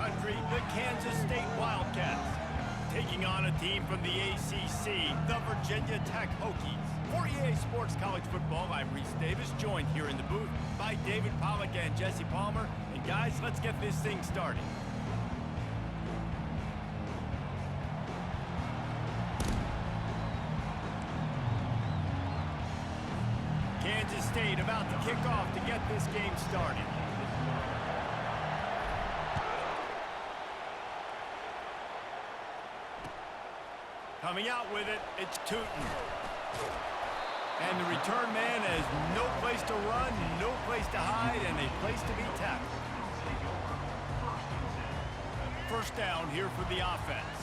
country, the Kansas State Wildcats. Taking on a team from the ACC, the Virginia Tech Hokies. For EA Sports College Football, I'm Reese Davis, joined here in the booth by David Pollack and Jesse Palmer. And guys, let's get this thing started. Kansas State about to kick off to get this game started. Coming out with it, it's Tootin. And the return man has no place to run, no place to hide, and a place to be tackled. First down here for the offense.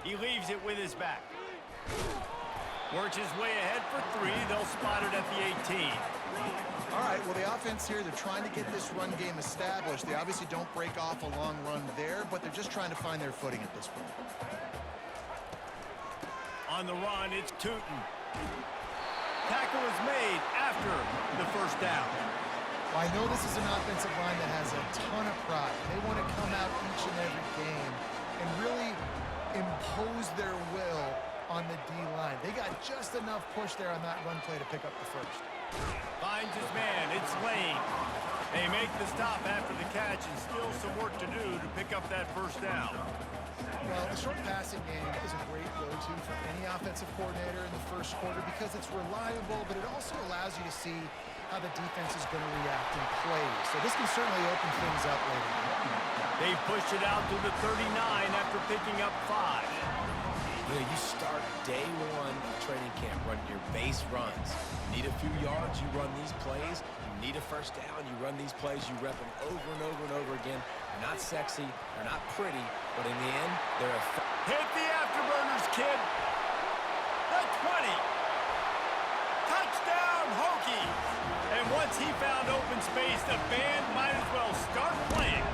He leaves it with his back. Works his way ahead for 3. They'll spot it at the 18. All right, well, the offense here, they're trying to get this run game established. They obviously don't break off a long run there, but they're just trying to find their footing at this point. On the run, it's Tootin. Tackle is made after the first down. Well, I know this is an offensive line that has a ton of pride. They want to come out each and every game and really impose their will on the D-line. They got just enough push there on that run play to pick up the first. Finds his man, it's Lane. They make the stop after the catch and still some work to do to pick up that first down. Well, the short passing game is a great go-to for any offensive coordinator in the first quarter because it's reliable, but it also allows you to see how the defense is going to react in plays. So this can certainly open things up later. They pushed it out to the 39 after picking up 5. You know, you start day one of training camp running your base runs. You need a few yards, you run these plays. You need a first down, you run these plays. You rep them over and over and over again. They're not sexy, they're not pretty, but in the end, they're effective. Hit the afterburners, kid. The 20. Touchdown, Hokies. And once he found open space, the band might as well start playing.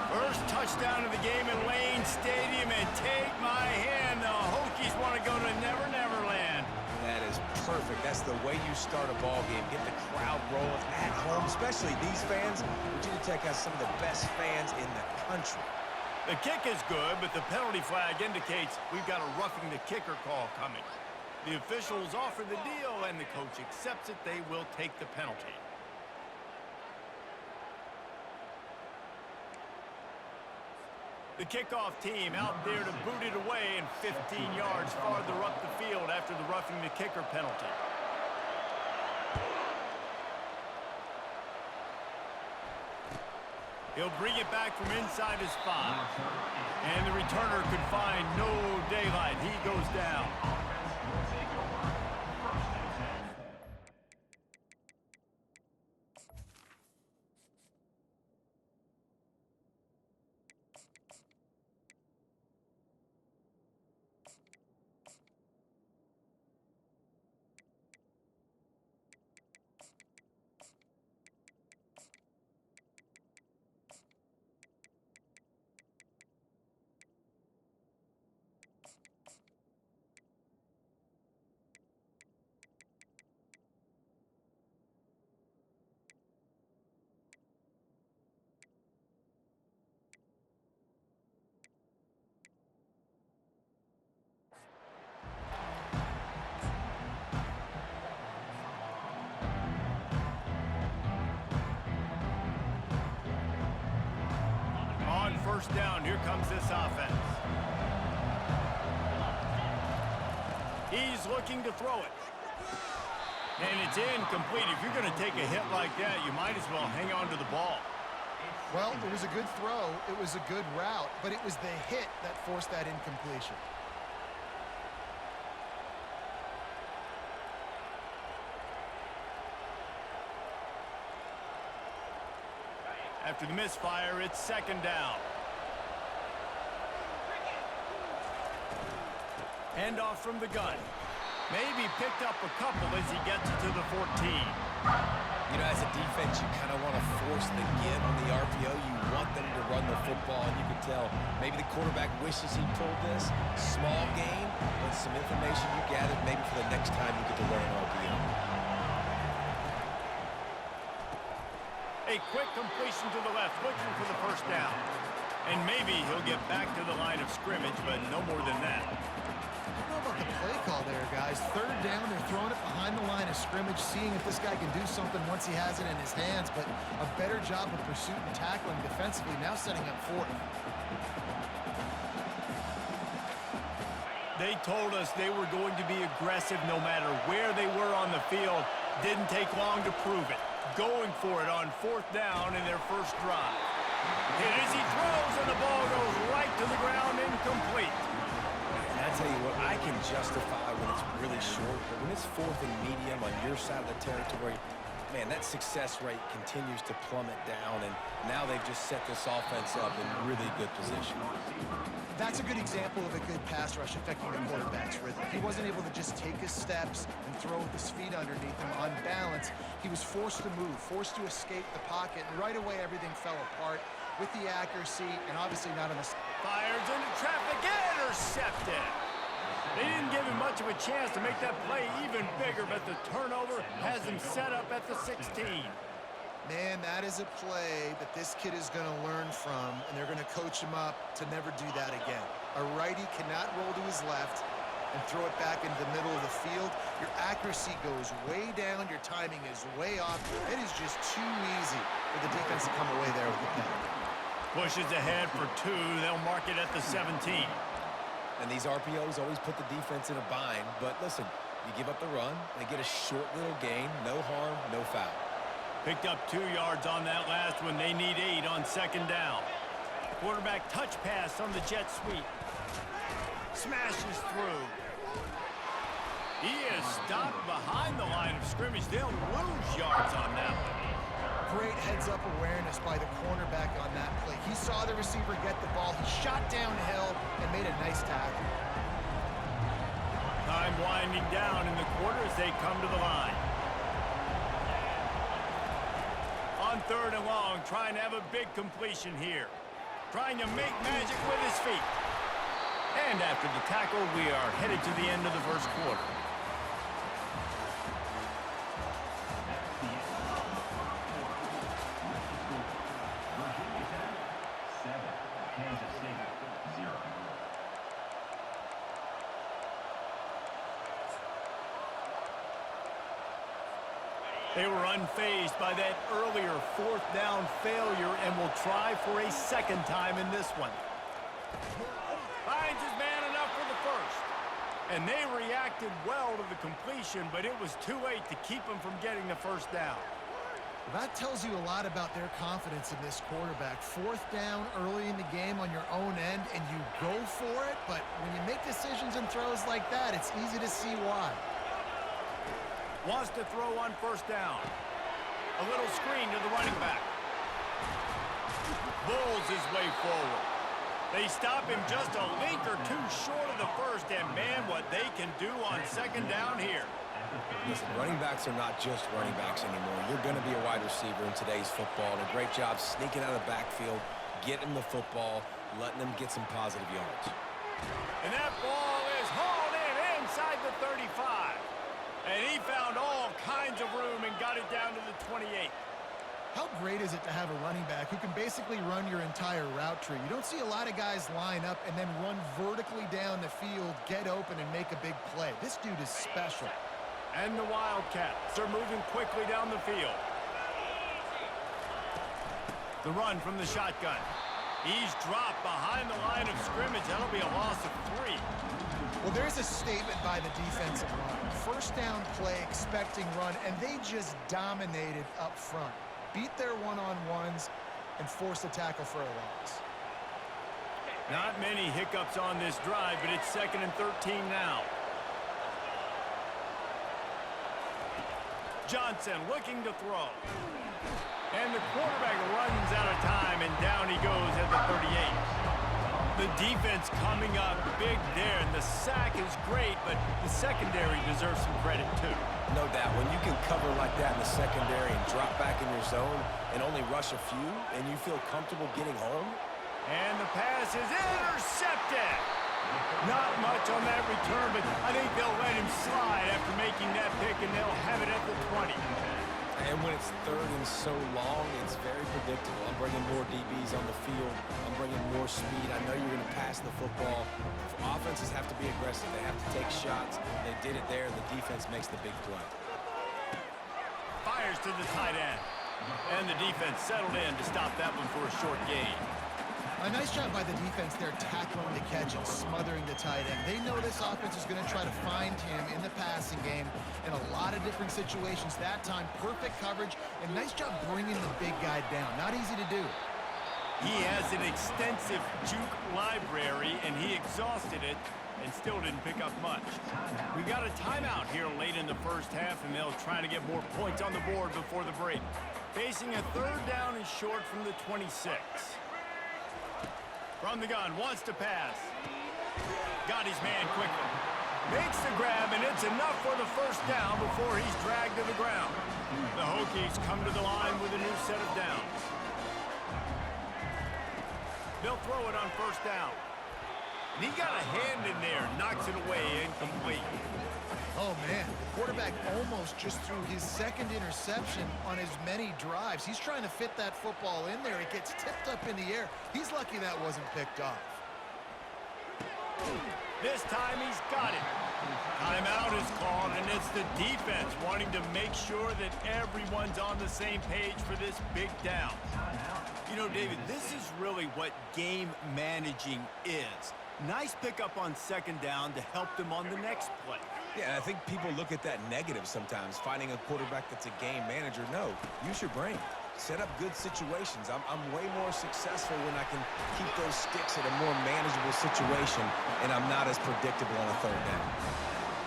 First touchdown of the game in Lane Stadium, and take my hand, the Hokies want to go to Never Never Land. That is perfect. That's the way you start a ball game. Get the crowd rolling at home, especially these fans. Virginia Tech has some of the best fans in the country. The kick is good, but the penalty flag indicates we've got a roughing the kicker call coming. The officials offer the deal, and the coach accepts it. They will take the penalty. The kickoff team out there to boot it away and 15 yards farther up the field after the roughing the kicker penalty. He'll bring it back from inside his 5. And the returner could find no daylight. He goes down. First down, here comes this offense. He's looking to throw it. And it's incomplete. If you're going to take a hit like that, you might as well hang on to the ball. Well, it was a good throw. It was a good route, but it was the hit that forced that incompletion. After the misfire, it's second down. Handoff from the gun. Maybe picked up a couple as he gets it to the 14. You know, as a defense, you kind of want to force the give on the RPO. You want them to run the football, and you can tell maybe the quarterback wishes he pulled this. Small gain, but some information you gathered maybe for the next time you get to run an RPO. A quick completion to the left, looking for the first down. And maybe he'll get back to the line of scrimmage, but no more than that. I don't know about the play call there, guys. Third down, they're throwing it behind the line of scrimmage, seeing if this guy can do something once he has it in his hands, but a better job of pursuit and tackling defensively, now setting up fourth. They told us they were going to be aggressive no matter where they were on the field. Didn't take long to prove it. Going for it on fourth down in their first drive. Hit as he throws, and the ball goes right to the ground, incomplete. And I tell you what, I can justify when it's really short, but when it's fourth and medium on your side of the territory, man, that success rate continues to plummet down, and now they've just set this offense up in really good position. That's a good example of a good pass rush affecting the quarterback's rhythm. He wasn't able to just take his steps and throw with his feet underneath him on balance. He was forced to move, forced to escape the pocket, and right away everything fell apart with the accuracy and obviously not on the... Fires into traffic, intercepted. They didn't give him much of a chance to make that play even bigger, but the turnover has him set up at the 16. Man, that is a play that this kid is going to learn from, and they're going to coach him up to never do that again. A righty cannot roll to his left and throw it back into the middle of the field. Your accuracy goes way down. Your timing is way off. It is just too easy for the defense to come away there with the pick. Pushes ahead for 2. They'll mark it at the 17. And these RPOs always put the defense in a bind, but listen, you give up the run, they get a short little gain, no harm, no foul. Picked up 2 yards on that last one. They need 8 on second down. Quarterback touch pass on the jet sweep. Smashes through. He is stopped behind the line of scrimmage. They'll lose yards on that one. Great heads-up awareness by the cornerback on that play. He saw the receiver get the ball. He shot downhill and made a nice tackle. Time winding down in the quarter as they come to the line. On third and long, trying to have a big completion here. Trying to make magic with his feet. And after the tackle, we are headed to the end of the first quarter. They were unfazed by that earlier fourth down failure and will try for a second time in this one. Finds his man enough for the first. And they reacted well to the completion, but it was too late to keep him from getting the first down. Well, that tells you a lot about their confidence in this quarterback. Fourth down early in the game on your own end, and you go for it, but when you make decisions and throws like that, it's easy to see why. Wants to throw on first down. A little screen to the running back. Bulls his way forward. They stop him just a link or 2 short of the first, and man, what they can do on second down here. Listen, running backs are not just running backs anymore. You're going to be a wide receiver in today's football, and a great job sneaking out of the backfield, getting the football, letting them get some positive yards. And that ball is hauled in inside the 35. And he found all kinds of room and got it down to the 28. How great is it to have a running back who can basically run your entire route tree? You don't see a lot of guys line up and then run vertically down the field, get open, and make a big play. This dude is special. And the Wildcats are moving quickly down the field. The run from the shotgun. He's dropped behind the line of scrimmage. That'll be a loss of 3. Well, there's a statement by the defensive line. First down play, expecting run, and they just dominated up front. Beat their one-on-ones and forced a tackle for a loss. Not many hiccups on this drive, but it's 2nd and 13 now. Johnson looking to throw. And the quarterback runs out of time, and down he goes at the 38. The defense coming up big there, and the sack is great, but the secondary deserves some credit too. No doubt. When you can cover like that in the secondary and drop back in your zone and only rush a few, and you feel comfortable getting home. And the pass is intercepted. Not much on that return, but I think they'll let him slide after making that pick, and they'll have it at the 20. And when it's third and so long, it's very predictable. I'm bringing more DBs on the field. I'm bringing more speed. I know you're going to pass the football. Offenses have to be aggressive. They have to take shots. They did it there. The defense makes the big play. Fires to the tight end. And the defense settled in to stop that one for a short gain. A nice job by the defense there tackling the catch and smothering the tight end. They know this offense is going to try to find him in the passing game in a lot of different situations. That time, perfect coverage, and nice job bringing the big guy down. Not easy to do. He has an extensive juke library, and he exhausted it and still didn't pick up much. We got a timeout here late in the first half, and they'll try to get more points on the board before the break. Facing a third down and short from the 26. From the gun, wants to pass. Got his man quickly. Makes the grab, and it's enough for the first down before he's dragged to the ground. The Hokies come to the line with a new set of downs. They'll throw it on first down. And he got a hand in there, knocks it away, incomplete. Oh, man, the quarterback almost just threw his second interception on as many drives. He's trying to fit that football in there. It gets tipped up in the air. He's lucky that wasn't picked off. This time he's got it. Timeout is called, and it's the defense wanting to make sure that everyone's on the same page for this big down. You know, David, this is really what game managing is. Nice pickup on second down to help them on the next play. Yeah, I think people look at that negative sometimes, finding a quarterback that's a game manager. No, use your brain. Set up good situations. I'm way more successful when I can keep those sticks at a more manageable situation, and I'm not as predictable on a third down.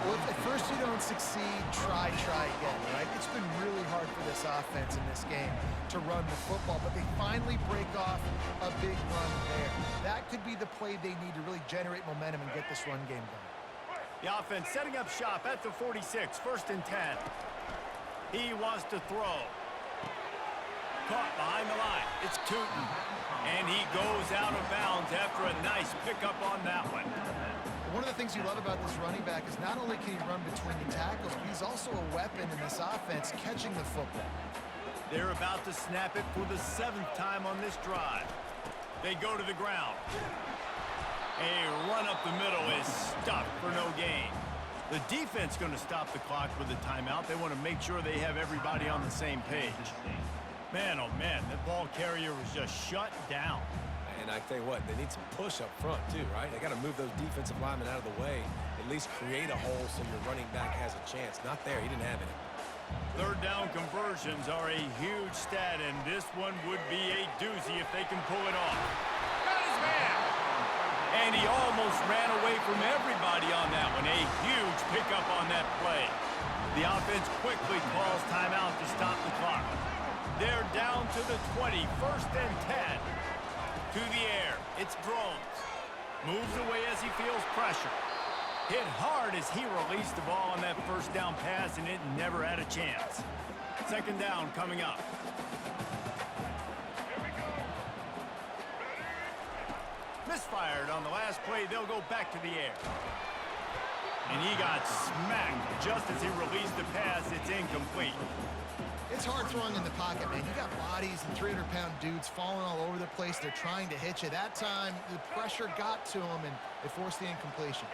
Well, if at first you don't succeed, try again, right? It's been really hard for this offense in this game to run the football, but they finally break off a big run there. That could be the play they need to really generate momentum and get this run game going. The offense setting up shop at the 46, 1st and 10. He wants to throw. Caught behind the line. It's Tootin. And he goes out of bounds after a nice pickup on that one. One of the things you love about this running back is not only can he run between the tackles, but he's also a weapon in this offense catching the football. They're about to snap it for the 7th time on this drive. They go to the ground. A run up the middle is stopped for no gain. The defense going to stop the clock with a timeout. They want to make sure they have everybody on the same page. Man, oh man, that ball carrier was just shut down. And I tell you what, they need some push up front too, right? They got to move those defensive linemen out of the way, at least create a hole so your running back has a chance. Not there, he didn't have any. Third down conversions are a huge stat, and this one would be a doozy if they can pull it off. Got his man! And he almost ran away from everybody on that one. A huge pickup on that play. The offense quickly calls timeout to stop the clock. They're down to the 20, 1st and 10. To the air, it's Drones. Moves away as he feels pressure. Hit hard as he released the ball on that first down pass, and it never had a chance. Second down coming up. Misfired on the last play. They'll go back to the air. And he got smacked just as he released the pass. It's incomplete. It's hard throwing in the pocket, man. You got bodies and 300-pound dudes falling all over the place. They're trying to hit you. That time, the pressure got to him, and it forced the incompletion.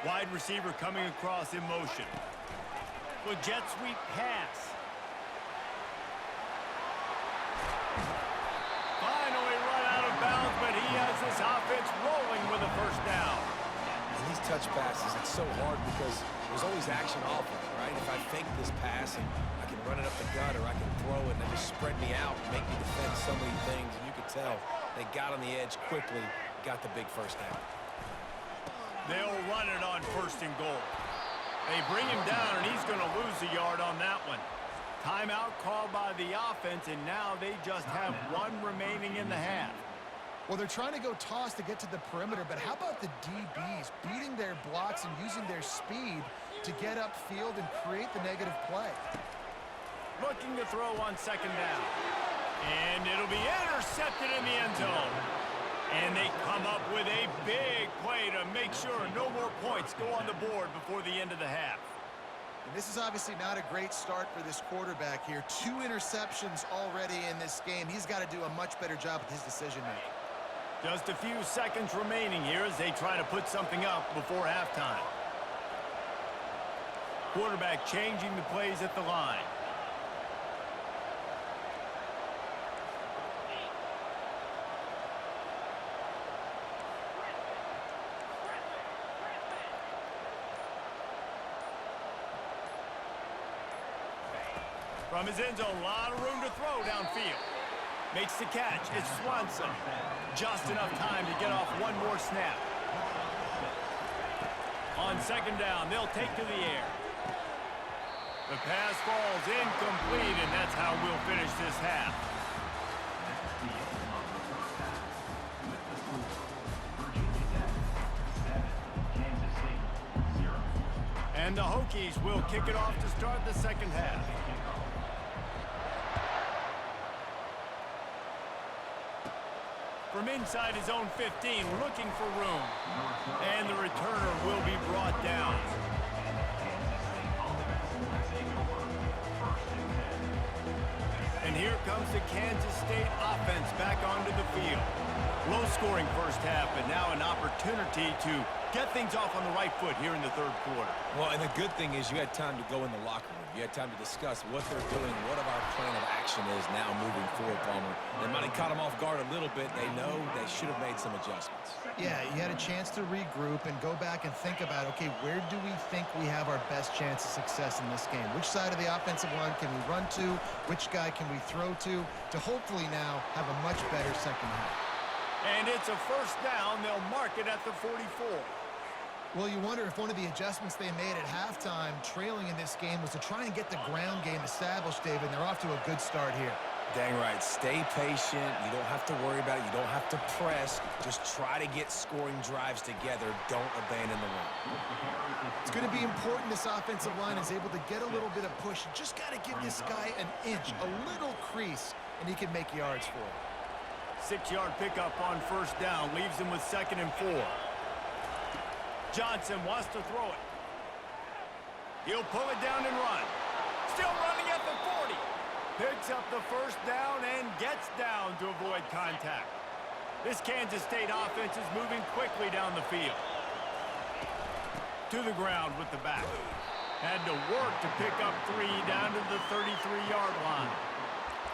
Wide receiver coming across in motion. Well, jet sweep pass. Finally run out of bounds, but he has this offense rolling with a first down. And these touch passes, it's so hard because there's always action off of it, right? If I fake this pass and I can run it up the gut or I can throw it and it just spread me out and make me defend so many things, and you could tell they got on the edge quickly, got the big first down. They'll run it on 1st and goal. They bring him down, and he's going to lose a yard on that one. Timeout called by the offense, and now they just have one remaining in the half. Well, they're trying to go toss to get to the perimeter, but how about the DBs beating their blocks and using their speed to get upfield and create the negative play? Looking to throw on second down. And it'll be intercepted in the end zone. And they come up with a big play to make sure no more points go on the board before the end of the half. And this is obviously not a great start for this quarterback here. 2 interceptions already in this game. He's got to do a much better job with his decision-making. Just a few seconds remaining here as they try to put something up before halftime. Quarterback changing the plays at the line. From his end zone, a lot of room to throw downfield. Makes the catch. It's Swanson. Just enough time to get off one more snap. On second down, they'll take to the air. The pass falls incomplete, and that's how we'll finish this half. And the Hokies will kick it off to start the second half. From inside his own 15, looking for room. And the returner will be brought down. And here comes the Kansas State offense back onto the field. Low-scoring first half, but now an opportunity to get things off on the right foot here in the third quarter. Well, and the good thing is you had time to go in the locker room. You had time to discuss what they're doing, what our plan of action is now moving forward, Palmer. They might have caught them off guard a little bit. They know they should have made some adjustments. Yeah, you had a chance to regroup and go back and think about, okay, where do we think we have our best chance of success in this game? Which side of the offensive line can we run to? Which guy can we throw to hopefully now have a much better second half? And it's a first down. They'll mark it at the 44. Well, you wonder if one of the adjustments they made at halftime, trailing in this game, was to try and get the ground game established, David, and they're off to a good start here. Dang right. Stay patient. You don't have to worry about it. You don't have to press. Just try to get scoring drives together. Don't abandon the run. It's going to be important this offensive line is able to get a little bit of push. You just got to give this guy an inch, a little crease, and he can make yards for it. 6-yard pickup on first down. Leaves him with 2nd and 4. Johnson wants to throw it. He'll pull it down and run. Still running at the 40. Picks up the first down and gets down to avoid contact. This Kansas State offense is moving quickly down the field. To the ground with the back. Had to work to pick up 3 down to the 33-yard line.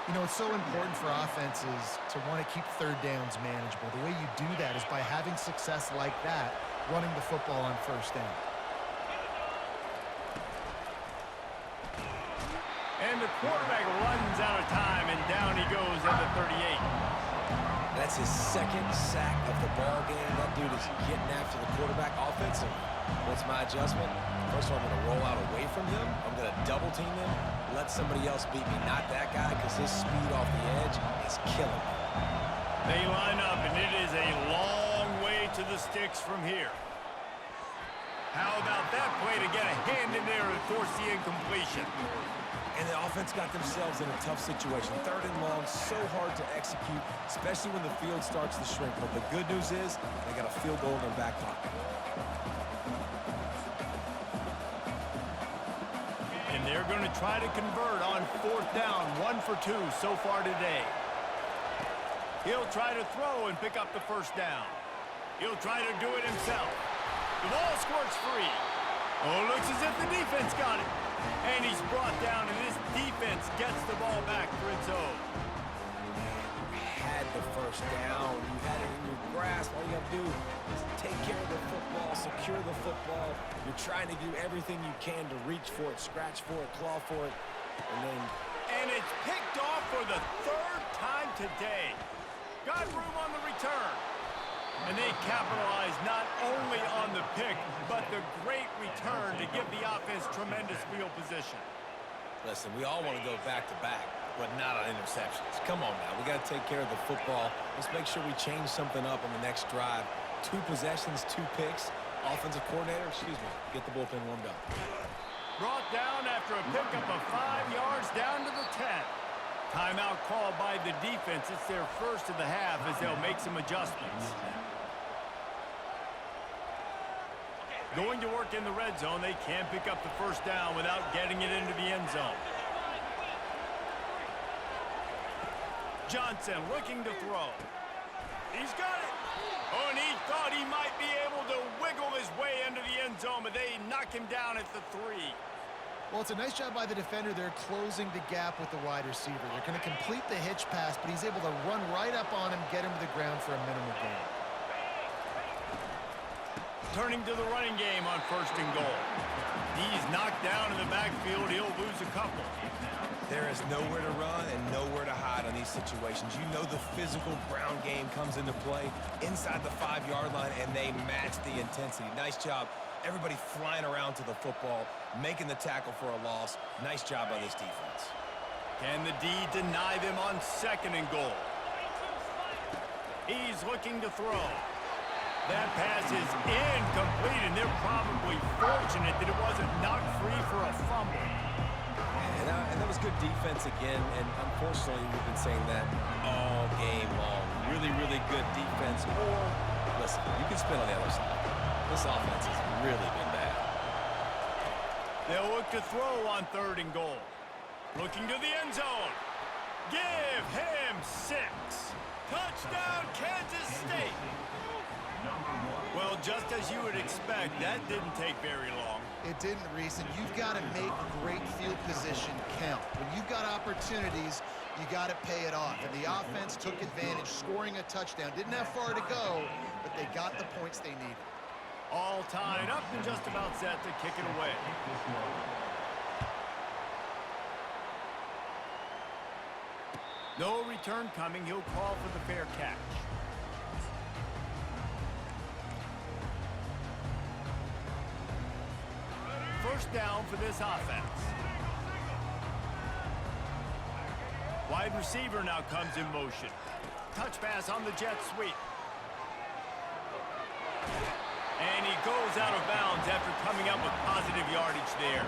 You know, it's so important for offenses to want to keep third downs manageable. The way you do that is by having success like that, running the football on first down. And the quarterback runs out of time, and down he goes at the 38. That's his 2nd sack of the ball game. That dude is getting after the quarterback offensive. What's my adjustment? First of all, I'm going to roll out away from him. I'm going to double team him. Let somebody else beat me, not that guy, because his speed off the edge is killing me. They line up, and it is a long way to the sticks from here. How about that play to get a hand in there and force the incompletion? And the offense got themselves in a tough situation. 3rd and long, so hard to execute, especially when the field starts to shrink. But the good news is they got a field goal in their back pocket. And they're going to try to convert on 4th down, 1 for 2 so far today. He'll try to throw and pick up the first down. He'll try to do it himself. The ball squirts free. Oh, looks as if the defense got it. And he's brought down, and this defense gets the ball back for its own. You had the first down. You had it in your grasp. All you have to do is take care of the football, secure the football. You're trying to do everything you can to reach for it, scratch for it, claw for it. And it's picked off for the 3rd time today. Got room on the return. And they capitalize not only on the pick, but the great return to give the offense tremendous field position. Listen, we all want to go back-to-back, but not on interceptions. Come on now. We got to take care of the football. Let's make sure we change something up on the next drive. 2 possessions, 2 picks. Offensive coordinator, get the bullpen warmed up. Brought down after a pickup of 5 yards down to the 10. Timeout called by the defense. It's their first of the half as they'll make some adjustments. Going to work in the red zone, they can't pick up the first down without getting it into the end zone. Johnson looking to throw. He's got it. Oh, and he thought he might be able to wiggle his way into the end zone, but they knock him down at the 3. Well, it's a nice job by the defender. They're closing the gap with the wide receiver. They're going to complete the hitch pass, but he's able to run right up on him, get him to the ground for a minimal gain. Turning to the running game on 1st and goal. He's knocked down in the backfield. He'll lose a couple. There is nowhere to run and nowhere to hide on these situations. You know the physical ground game comes into play inside the 5-yard line, and they match the intensity. Nice job. Everybody flying around to the football, making the tackle for a loss. Nice job by this defense. Can the D deny them on 2nd and goal? He's looking to throw. That pass is incomplete, and they're probably fortunate that it wasn't knocked free for a fumble. And that was good defense again, and unfortunately we've been saying that all game long. Really, really good defense. Or, listen, you can spin on the other side. This offense has really been bad. They'll look to throw on 3rd and goal. Looking to the end zone. Give him 6. Touchdown, Kansas State. Well, just as you would expect, that didn't take very long. It didn't, Reese, and you've got to make great field position count. When you've got opportunities, you got to pay it off. And the offense took advantage, scoring a touchdown. Didn't have far to go, but they got the points they needed. All tied up and just about set to kick it away. No return coming. He'll call for the fair catch. First down for this offense. Wide receiver now comes in motion. Touch pass on the jet sweep. And he goes out of bounds after coming up with positive yardage there.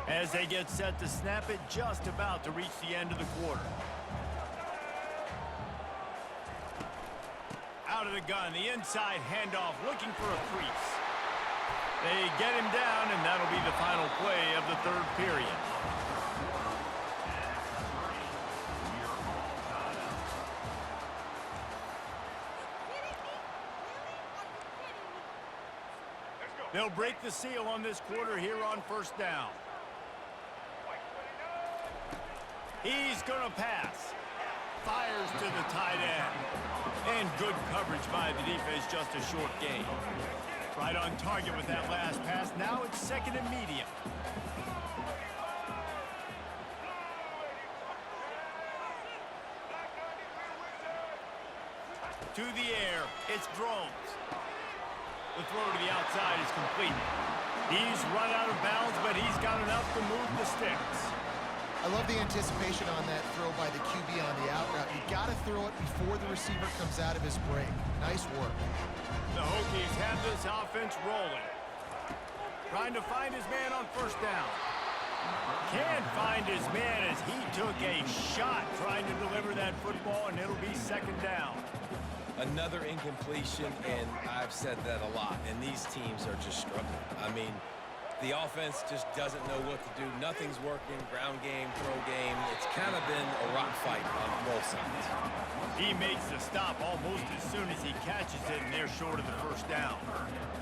As they get set to snap it, just about to reach the end of the quarter. Out of the gun, the inside handoff, looking for a crease. They get him down, and that'll be the final play of the 3rd period. They'll break the seal on this quarter here on 1st down. He's going to pass. Fires to the tight end. And good coverage by the defense, just a short gain. Right on target with that last pass. Now it's 2nd and medium. To the air, it's Drones. The throw to the outside is complete. He's run out of bounds, but he's got enough to move the sticks. I love the anticipation on that throw by the QB on the out route. You got to throw it before the receiver comes out of his break. Nice work. The Hokies have this offense rolling. Trying to find his man on 1st down. Can't find his man as he took a shot trying to deliver that football, and it'll be 2nd down. Another incompletion, and I've said that a lot, and these teams are just struggling. I mean, the offense just doesn't know what to do. Nothing's working. Ground game, throw game. It's kind of been a rock fight on both sides. He makes the stop almost as soon as he catches it, and they're short of the 1st down.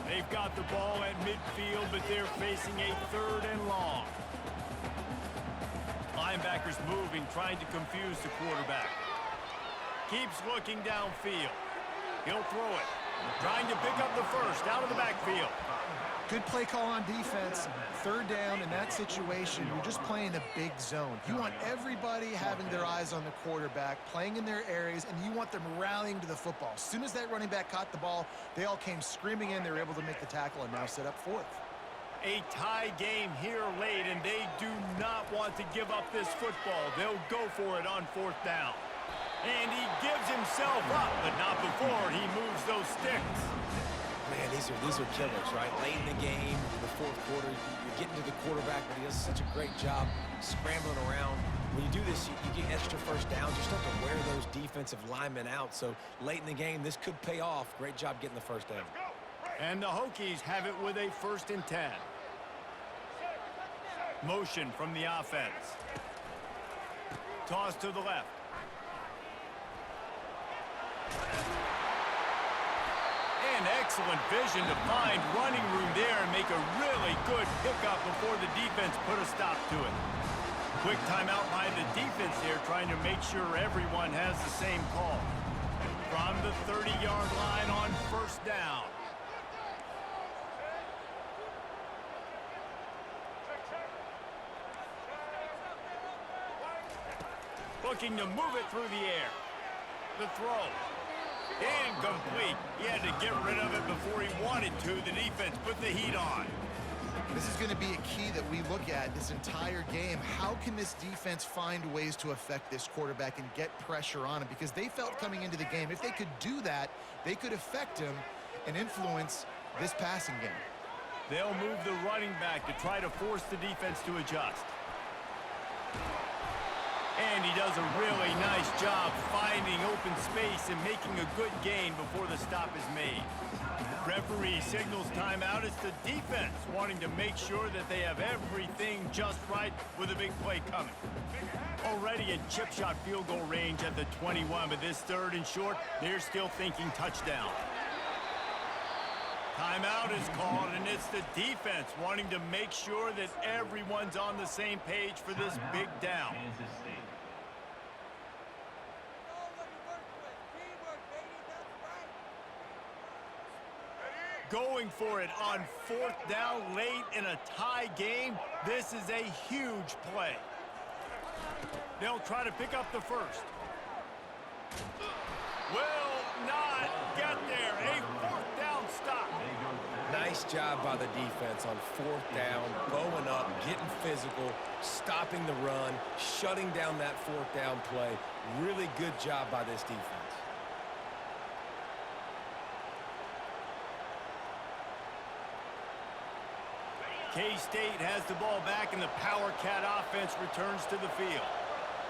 They've got the ball at midfield, but they're facing a 3rd and long. Linebackers moving, trying to confuse the quarterback. Keeps looking downfield. He'll throw it. Trying to pick up the first out of the backfield. Good play call on defense. 3rd down in that situation, you're just playing a big zone. You want everybody having their eyes on the quarterback, playing in their areas, and you want them rallying to the football. As soon as that running back caught the ball, they all came screaming in. They were able to make the tackle and now set up 4th. A tie game here late, and they do not want to give up this football. They'll go for it on 4th down. And he gives himself up, but not before he moves those sticks. Man, these are killers, right? Late in the game, in the fourth quarter, you're getting to the quarterback, but he does such a great job scrambling around. When you do this, you get extra first downs. You start to wear those defensive linemen out. So late in the game, this could pay off. Great job getting the first down. And the Hokies have it with a 1st and 10. Motion from the offense. Toss to the left. And excellent vision to find running room there and make a really good pickup before the defense put a stop to it. Quick timeout by the defense here, trying to make sure everyone has the same call. From the 30-yard line on 1st down. Looking to move it through the air. The throw. Incomplete. He had to get rid of it before he wanted to. The defense put the heat on. This is going to be a key that we look at this entire game. How can this defense find ways to affect this quarterback and get pressure on him? Because they felt coming into the game, if they could do that, they could affect him and influence this passing game. They'll move the running back to try to force the defense to adjust. And he does a really nice job finding open space and making a good gain before the stop is made. Referee signals timeout. It's the defense wanting to make sure that they have everything just right with a big play coming. Already in chip shot field goal range at the 21, but this 3rd and short, they're still thinking touchdown. Timeout is called, and it's the defense wanting to make sure that everyone's on the same page for this big down. Going for it on 4th down late in a tie game. This is a huge play. They'll try to pick up the 1st. Will not get there. A 4th down stop. Nice job by the defense on 4th down, bowing up, getting physical, stopping the run, shutting down that 4th down play. Really good job by this defense. K-State has the ball back, and the Power Cat offense returns to the field.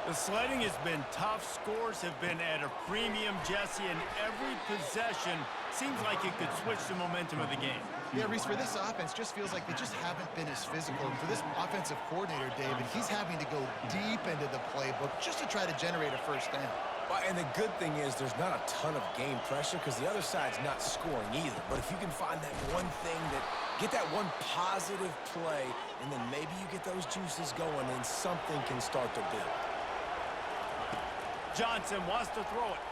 The sledding has been tough. Scores have been at a premium, Jesse, and every possession seems like it could switch the momentum of the game. Yeah, Reese, for this offense, just feels like they just haven't been as physical. And for this offensive coordinator, David, he's having to go deep into the playbook just to try to generate a 1st down. Well, and the good thing is there's not a ton of game pressure because the other side's not scoring either. But if you can find that one thing get that one positive play, and then maybe you get those juices going and something can start to build. Johnson wants to throw it.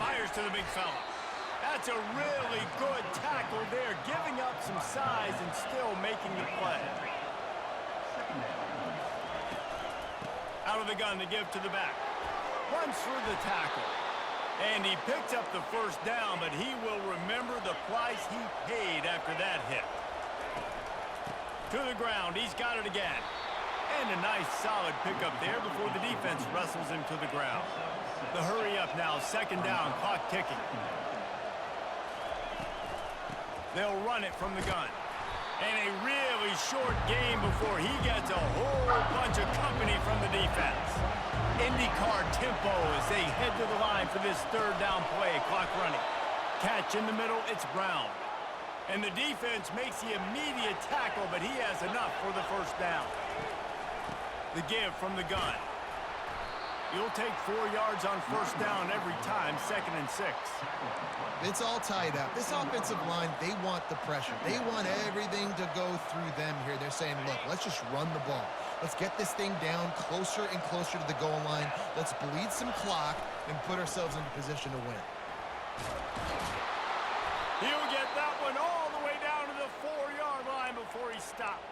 Fires to the big fella. That's a really good tackle there, giving up some size and still making the play. Out of the gun to give to the back. Runs through the tackle. And he picks up the 1st down, but he will remember the price he paid after that hit. To the ground, he's got it again. And a nice solid pickup there before the defense wrestles him to the ground. The hurry up now, 2nd down, clock ticking. They'll run it from the gun. And a really short game before he gets a whole bunch of company from the defense. IndyCar tempo as they head to the line for this 3rd down play. Clock running. Catch in the middle, it's Brown. And the defense makes the immediate tackle, but he has enough for the 1st down. The give from the gun. You'll take 4 yards on 1st down every time, 2nd and 6. It's all tied up. This offensive line, they want the pressure. They want everything to go through them here. They're saying, look, let's just run the ball. Let's get this thing down closer and closer to the goal line. Let's bleed some clock and put ourselves into position to win. He'll get that one all the way down to the 4-yard line before he stopped.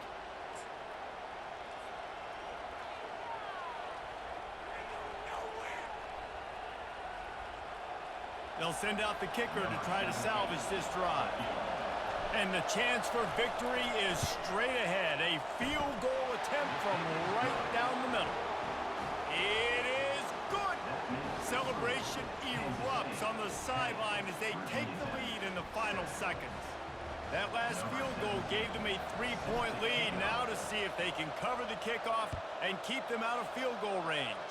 They'll send out the kicker to try to salvage this drive. And the chance for victory is straight ahead. A field goal attempt from right down the middle. It is good. celebration erupts on the sideline as they take the lead in the final seconds. That last field goal gave them a 3-point lead. Now to see if they can cover the kickoff and keep them out of field goal range.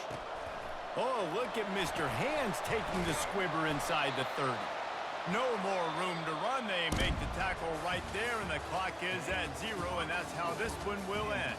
Oh, look at Mr. Hands taking the squibber inside the 30. No more room to run. They make the tackle right there, and the clock is at 0, and that's how this one will end.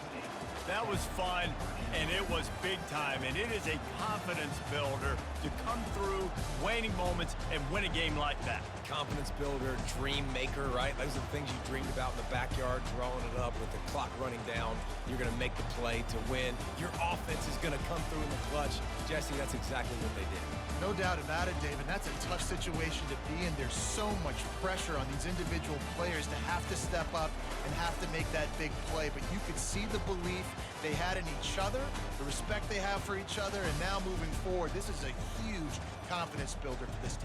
That was fun, and it was big time, and it is a confidence builder to come through waning moments and win a game like that. Confidence builder, dream maker, right? Those are the things you dreamed about in the backyard, drawing it up with the clock running down. You're going to make the play to win. Your offense is going to come through in the clutch. Jesse, that's exactly what they did. No doubt about it, David. That's a tough situation to be in. There's so much pressure on these individual players to have to step up and have to make that big play. But you could see the belief they had in each other, the respect they have for each other, and now moving forward, this is a huge confidence builder for this team.